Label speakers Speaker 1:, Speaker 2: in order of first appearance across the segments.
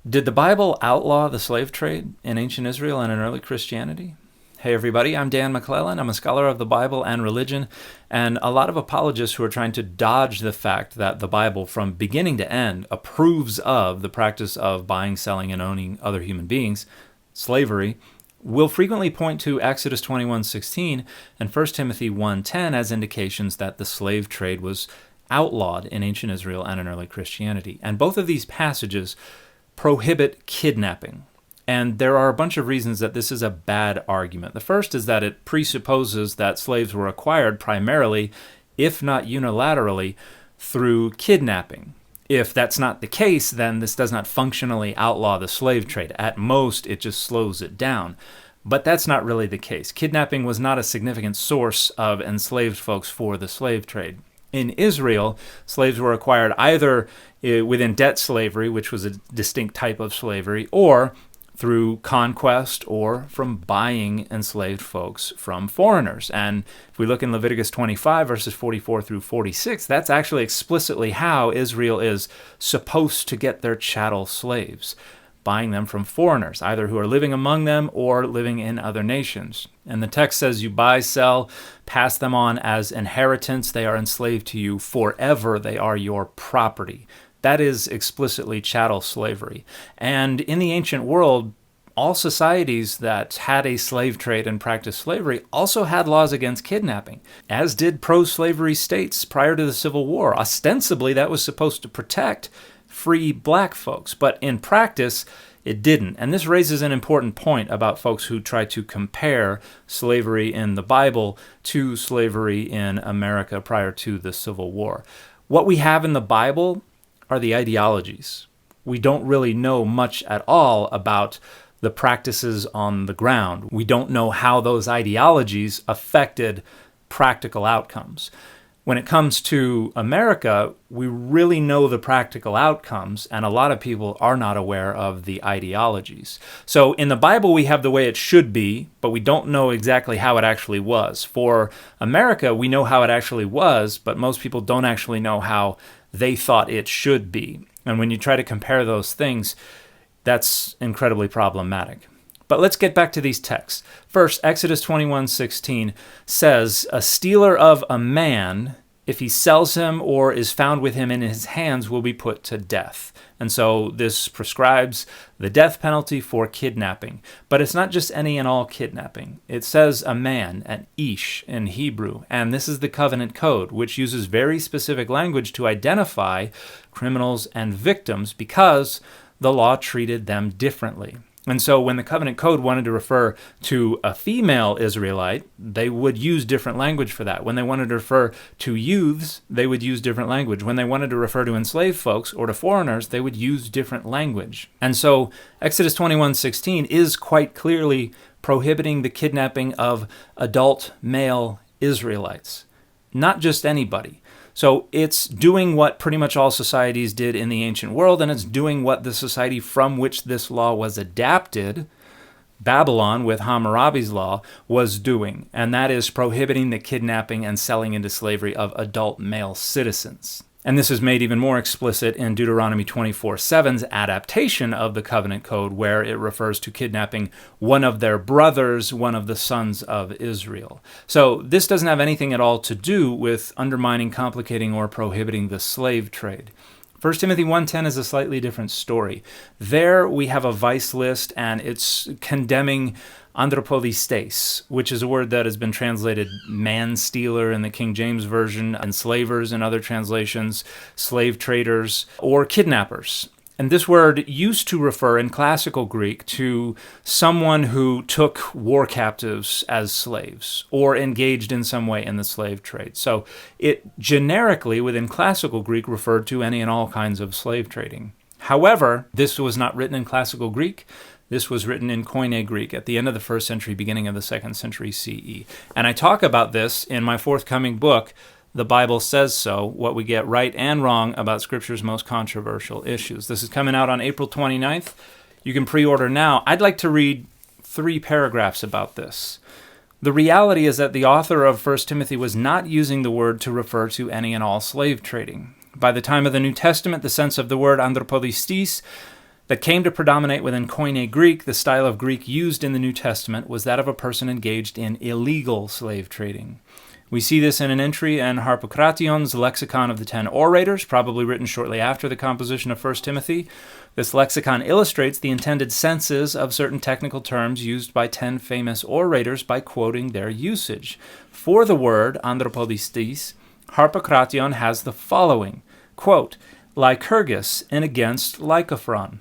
Speaker 1: Did the Bible outlaw the slave trade in ancient Israel and in early Christianity? Hey everybody, I'm Dan McClellan. I'm a scholar of the Bible and religion, and a lot of apologists who are trying to dodge the fact that the Bible, from beginning to end, approves of the practice of buying, selling, and owning other human beings, slavery, will frequently point to Exodus 21:16 and 1 Timothy 1:10 as indications that the slave trade was outlawed in ancient Israel and in early Christianity. And both of these passages prohibit kidnapping. And there are a bunch of reasons that this is a bad argument. The first is that it presupposes that slaves were acquired primarily, if not unilaterally, through kidnapping. If that's not the case, then this does not functionally outlaw the slave trade. At most, it just slows it down. But that's not really the case. Kidnapping was not a significant source of enslaved folks for the slave trade. In Israel, slaves were acquired either within debt slavery, which was a distinct type of slavery, or through conquest or from buying enslaved folks from foreigners. And if we look in Leviticus 25, verses 44 through 46, that's actually explicitly how Israel is supposed to get their chattel slaves, buying them from foreigners, either who are living among them or living in other nations. And the text says you buy, sell, pass them on as inheritance. They are enslaved to you forever. They are your property. That is explicitly chattel slavery. And in the ancient world, all societies that had a slave trade and practiced slavery also had laws against kidnapping, as did pro-slavery states prior to the Civil War. Ostensibly, that was supposed to protect free black folks, but in practice, it didn't. And this raises an important point about folks who try to compare slavery in the Bible to slavery in America prior to the Civil War. What we have in the Bible are the ideologies. We don't really know much at all about the practices on the ground. We don't know how those ideologies affected practical outcomes. When it comes to America, we really know the practical outcomes, and a lot of people are not aware of the ideologies. So in the Bible, we have the way it should be, but we don't know exactly how it actually was. For America, we know how it actually was, but most people don't actually know how they thought it should be. And when you try to compare those things, that's incredibly problematic. But let's get back to these texts. First, Exodus 21:16 says, "A stealer of a man, if he sells him or is found with him in his hands, will be put to death." And so this prescribes the death penalty for kidnapping. But it's not just any and all kidnapping. It says a man, an ish in Hebrew, and this is the covenant code, which uses very specific language to identify criminals and victims because the law treated them differently. And so when the covenant code wanted to refer to a female Israelite, they would use different language for that. When they wanted to refer to youths, they would use different language. When they wanted to refer to enslaved folks or to foreigners, they would use different language. And so Exodus 21:16 is quite clearly prohibiting the kidnapping of adult male Israelites, not just anybody. So it's doing what pretty much all societies did in the ancient world, and it's doing what the society from which this law was adapted, Babylon with Hammurabi's law, was doing. And that is prohibiting the kidnapping and selling into slavery of adult male citizens. And this is made even more explicit in Deuteronomy 24:7's adaptation of the covenant code, where it refers to kidnapping one of their brothers, one of the sons of Israel. So this doesn't have anything at all to do with undermining, complicating, or prohibiting the slave trade. 1 Timothy 1:10 is a slightly different story. There we have a vice list, and it's condemning anthropolistes, which is a word that has been translated man-stealer in the King James Version, enslavers in other translations, slave traders, or kidnappers. And this word used to refer in classical Greek to someone who took war captives as slaves or engaged in some way in the slave trade. So it generically, within classical Greek, referred to any and all kinds of slave trading. However, this was not written in classical Greek. This was written in Koine Greek at the end of the 1st century, beginning of the 2nd century CE. And I talk about this in my forthcoming book, The Bible Says So, What We Get Right and Wrong About Scripture's Most Controversial Issues. This is coming out on April 29th. You can pre-order now. I'd like to read 3 paragraphs about this. The reality is that the author of 1 Timothy was not using the word to refer to any and all slave trading. By the time of the New Testament, the sense of the word anthropolistis that came to predominate within Koine Greek. The style of Greek used in the New Testament was that of a person engaged in illegal slave trading. We see this in an entry in Harpocration's Lexicon of the 10 Orators, probably written shortly after the composition of 1 Timothy. This lexicon illustrates the intended senses of certain technical terms used by 10 famous orators by quoting their usage. For the word anthropodistis, Harpocration has the following, quote, Lycurgus in against Lycophron.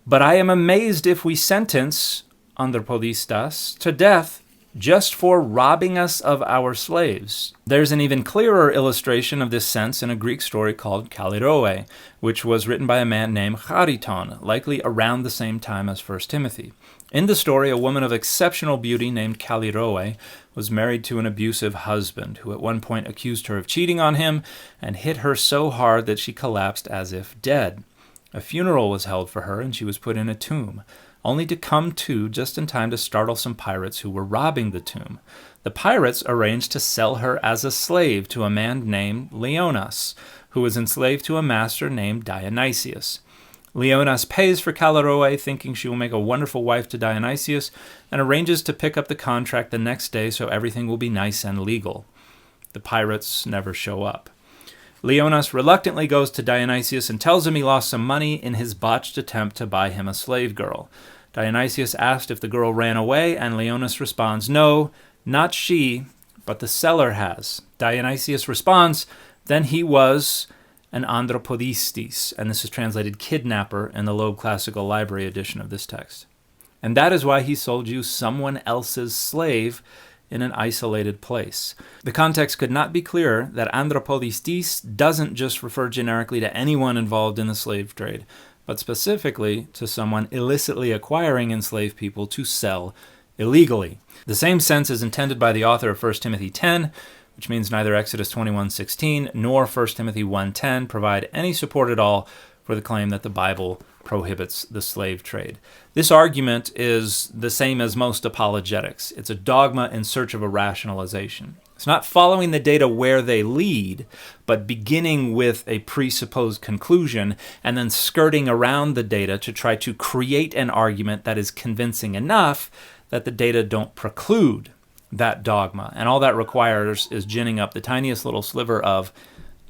Speaker 1: But I am amazed if we sentence anthropodistas to death just for robbing us of our slaves. There's an even clearer illustration of this sense in a Greek story called Kaliroe, which was written by a man named Chariton, likely around the same time as 1 Timothy. In the story, a woman of exceptional beauty named Kaliroe was married to an abusive husband, who at one point accused her of cheating on him and hit her so hard that she collapsed as if dead. A funeral was held for her, and she was put in a tomb, only to come to just in time to startle some pirates who were robbing the tomb. The pirates arranged to sell her as a slave to a man named Leonas, who was enslaved to a master named Dionysius. Leonas pays for Kaliroe, thinking she will make a wonderful wife to Dionysius, and arranges to pick up the contract the next day so everything will be nice and legal. The pirates never show up. Leonas reluctantly goes to Dionysius and tells him he lost some money in his botched attempt to buy him a slave girl. Dionysius asked if the girl ran away, and Leonas responds, no, not she, but the seller has. Dionysius responds, then he was an anthropodistis, and this is translated kidnapper in the Loeb Classical Library edition of this text. And that is why he sold you someone else's slave in an isolated place. The context could not be clearer that anthropodistis doesn't just refer generically to anyone involved in the slave trade, but specifically to someone illicitly acquiring enslaved people to sell illegally. The same sense is intended by the author of 1 Timothy 10, which means neither Exodus 21:16 nor 1 Timothy 1:10 provide any support at all for the claim that the Bible prohibits the slave trade. This argument is the same as most apologetics. It's a dogma in search of a rationalization. It's not following the data where they lead, but beginning with a presupposed conclusion and then skirting around the data to try to create an argument that is convincing enough that the data don't preclude that dogma. And all that requires is ginning up the tiniest little sliver of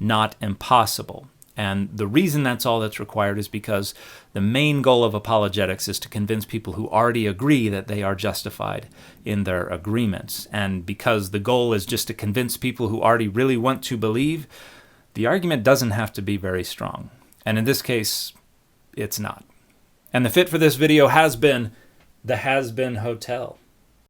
Speaker 1: not impossible. And the reason that's all that's required is because the main goal of apologetics is to convince people who already agree that they are justified in their agreements. And because the goal is just to convince people who already really want to believe, the argument doesn't have to be very strong. And in this case, it's not. And the fit for this video has been the Has Been Hotel.